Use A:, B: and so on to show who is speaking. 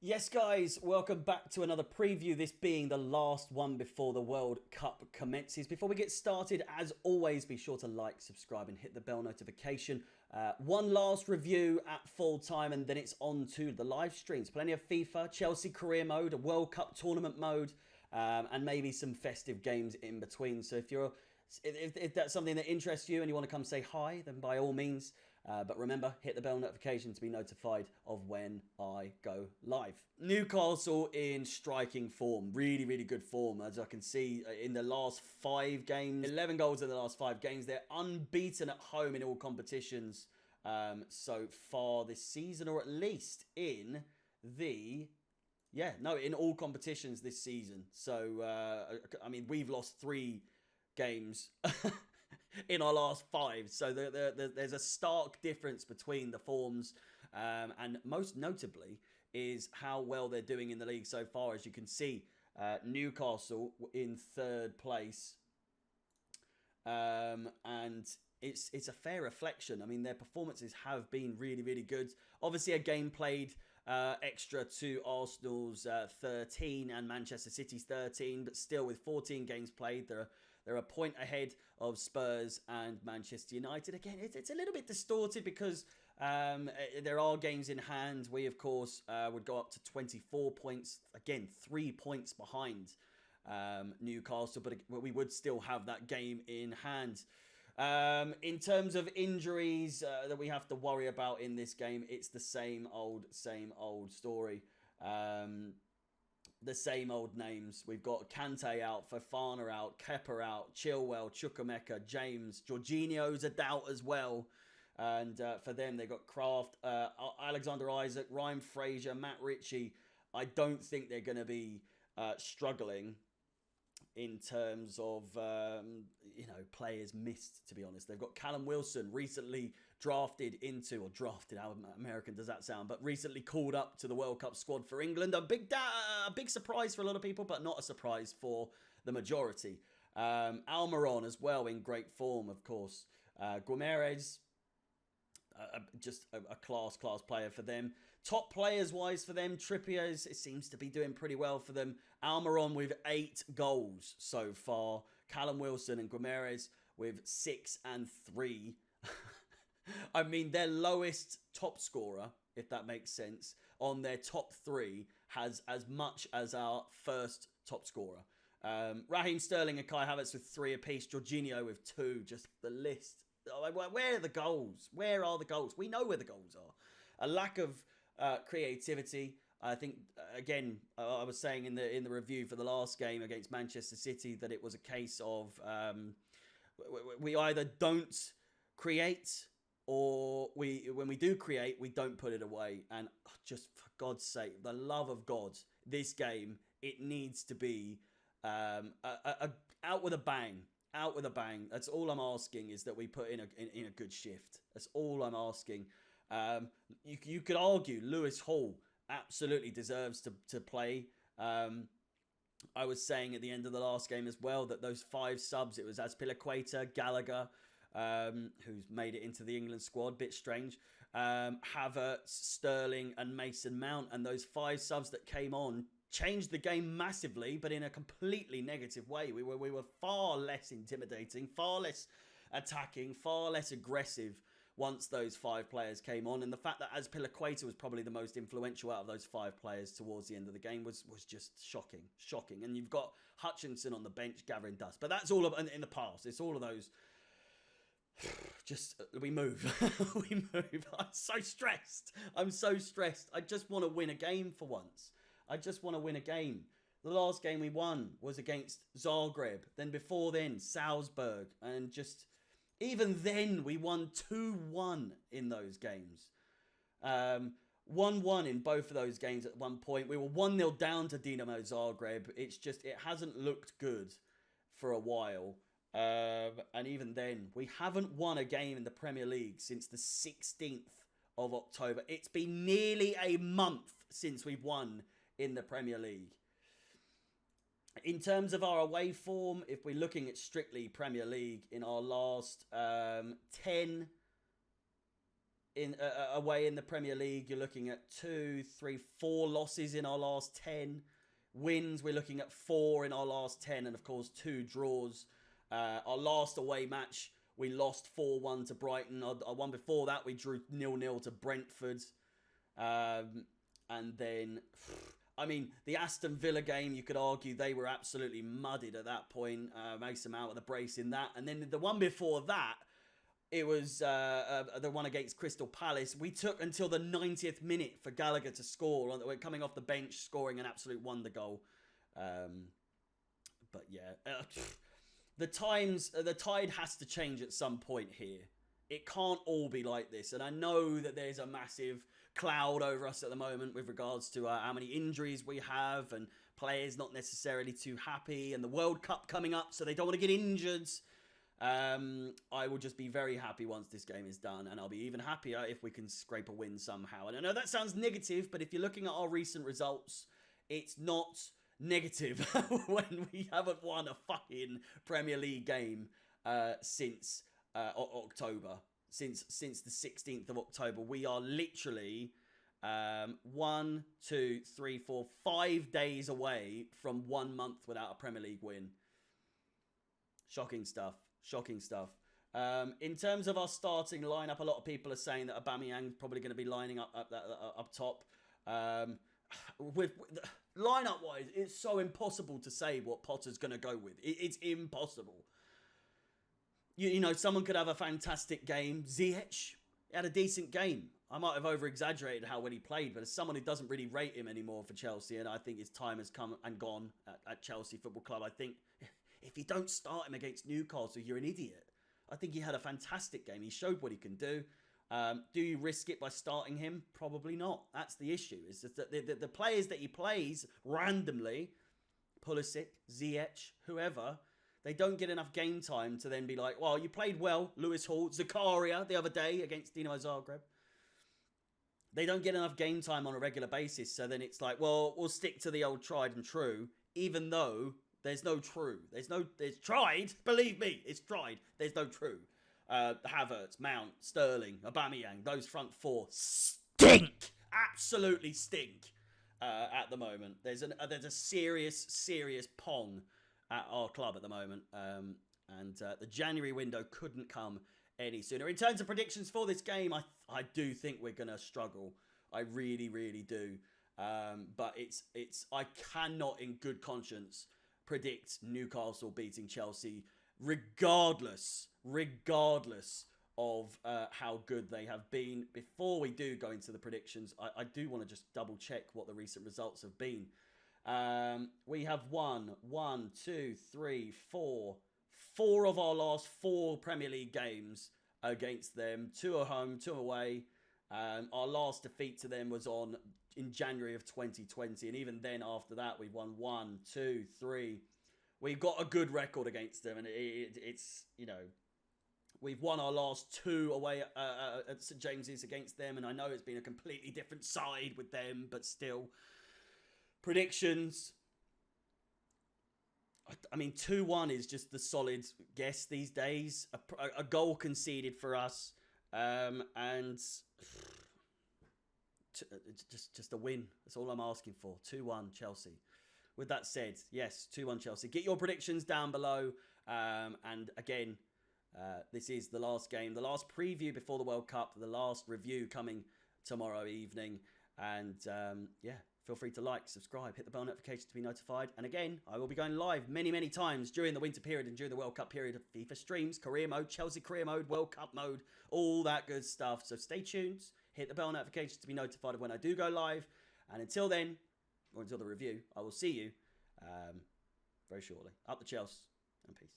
A: Yes, guys, welcome back to another preview, this being the last one before the World Cup commences. Before we get started, as always, be sure to like, subscribe and hit the bell notification. One last review at full time and then it's on to the live streams. Plenty of FIFA, Chelsea career mode, a World Cup tournament mode, and maybe some festive games in between. So if that's something that interests you and you want to come say hi, then by all means. But remember, hit the bell notification to be notified of when I go live. Newcastle in striking form. Really, really good form. As I can see in the last 5 games. 11 goals in the last 5 games. They're unbeaten at home in all competitions so far this season. Or at least in the... in all competitions this season. So, I mean, we've lost 3 games in our last 5. So there's a stark difference between the forms. And most notably is how well they're doing in the league so far. As you can see, Newcastle in 3rd place. And it's a fair reflection. I mean, their performances have been really, really good. Obviously, a game played extra to Arsenal's 13 and Manchester City's 13, but still with 14 games played, they're a point ahead of Spurs and Manchester United. Again, it's a little bit distorted because there are games in hand. We, of course, would go up to 24 points. Again, 3 points behind Newcastle, but we would still have that game in hand. In terms of injuries that we have to worry about in this game, it's the same old story. The same old names. We've got Kante out, Fofana out, Kepa out, Chilwell, Chukwuemeka, James, Jorginho's a doubt as well. And for them, they've got Kraft, Alexander Isak, Ryan Fraser, Matt Ritchie. I don't think they're going to be struggling in terms of, players missed, to be honest. They've got Callum Wilson, recently drafted, how American does that sound, but recently called up to the World Cup squad for England. A big surprise for a lot of people, but not a surprise for the majority. Almiron as well in great form, of course. Guimaraes, just a class player for them. Top players wise for them, Trippier it seems to be doing pretty well for them. Almiron with 8 goals so far. Callum Wilson and Guimaraes with 6 and 3. I mean, their lowest top scorer, if that makes sense, on their top 3 has as much as our first top scorer. Raheem Sterling and Kai Havertz with 3 apiece. Jorginho with 2. Just the list. Where are the goals? Where are the goals? We know where the goals are. A lack of creativity. I think, again, I was saying in the review for the last game against Manchester City that it was a case of we either don't create or when we do create, we don't put it away. And just for God's sake, the love of God, this game, it needs to be out with a bang. Out with a bang. That's all I'm asking, is that we put in a good shift. That's all I'm asking. You could argue Lewis Hall absolutely deserves to play. I was saying at the end of the last game as well that those 5 subs, it was Azpilicueta, Gallagher, who's made it into the England squad, bit strange, Havertz, Sterling and Mason Mount, and those 5 subs that came on changed the game massively, but in a completely negative way. We were far less intimidating, far less attacking, far less aggressive once those 5 players came on. And the fact that Azpilicueta was probably the most influential out of those 5 players towards the end of the game was just shocking. And you've got Hutchinson on the bench gathering dust. But that's all in the past. It's all of those... we move. We move. I'm so stressed. I just want to win a game for once. I just want to win a game. The last game we won was against Zagreb. Then before then, Salzburg. And just, even then, we won 2-1 in those games. 1-1 in both of those games at one point. We were 1-0 down to Dinamo Zagreb. It's just, it hasn't looked good for a while. And even then, we haven't won a game in the Premier League since the 16th of October. It's been nearly a month since we've won in the Premier League. In terms of our away form, if we're looking at strictly Premier League, in our last 10 away in the Premier League, you're looking at 2, 3, 4 losses in our last 10. Wins, we're looking at 4 in our last 10, and of course 2 draws. Our last away match, we lost 4-1 to Brighton. Our one before that, we drew 0-0 to Brentford. And then, I mean, the Aston Villa game, you could argue they were absolutely muddied at that point. Mason Mount with a brace in that. And then the one before that, it was the one against Crystal Palace. We took until the 90th minute for Gallagher to score. We're coming off the bench, scoring an absolute wonder goal. But yeah, the tide has to change at some point here. It can't all be like this. And I know that there's a massive cloud over us at the moment with regards to how many injuries we have and players not necessarily too happy and the World Cup coming up, so they don't want to get injured. I will just be very happy once this game is done, and I'll be even happier if we can scrape a win somehow. And I know that sounds negative, but if you're looking at our recent results, it's not negative when we haven't won a fucking Premier League game since October. Since the 16th of October. We are literally 1, 2, 3, 4, 5 days away from 1 month without a Premier League win. Shocking stuff. Shocking stuff. In terms of our starting lineup, a lot of people are saying that Aubameyang's probably going to be lining up top. With lineup-wise, it's so impossible to say what Potter's going to go with. It's impossible. You know, someone could have a fantastic game. Ziyech had a decent game. I might have over-exaggerated how well he played, but as someone who doesn't really rate him anymore for Chelsea, and I think his time has come and gone at Chelsea Football Club, I think if you don't start him against Newcastle, you're an idiot. I think he had a fantastic game. He showed what he can do. Do you risk it by starting him? Probably not. That's the issue. It's just that the players that he plays randomly, Pulisic, Ziyech, whoever, they don't get enough game time to then be like, well, you played well, Lewis Hall, Zakaria the other day against Dinamo Zagreb. They don't get enough game time on a regular basis, so then it's like, well, we'll stick to the old tried and true, even though there's no true. There's tried, believe me, it's tried. There's no true. Havertz, Mount, Sterling, Aubameyang, those front 4 stink. Absolutely stink at the moment. There's a serious pong at our club at the moment, and the January window couldn't come any sooner. In terms of predictions for this game, I do think we're going to struggle. I really, really do. But I cannot in good conscience predict Newcastle beating Chelsea, regardless of how good they have been. Before we do go into the predictions, I do want to just double check what the recent results have been. We have won 4 of our last 4 Premier League games against them. 2 at home, 2 away. Our last defeat to them was in January of 2020, and even then after that we've won 1, 2, 3. We've got a good record against them, and it's, you know, we've won our last 2 away at St James's against them, and I know it's been a completely different side with them, but still. Predictions. I mean, 2-1 is just the solid guess these days. A goal conceded for us, and just a win. That's all I'm asking for. 2-1 Chelsea. With that said, yes, 2-1 Chelsea. Get your predictions down below. And again, this is the last game, the last preview before the World Cup, the last review coming tomorrow evening. And yeah, feel free to like, subscribe, hit the bell notification to be notified. And again, I will be going live many, many times during the winter period and during the World Cup period of FIFA streams, career mode, Chelsea career mode, World Cup mode, all that good stuff. So stay tuned, hit the bell notification to be notified of when I do go live. And until then, or until the review, I will see you very shortly. Up the Chelsea, and peace.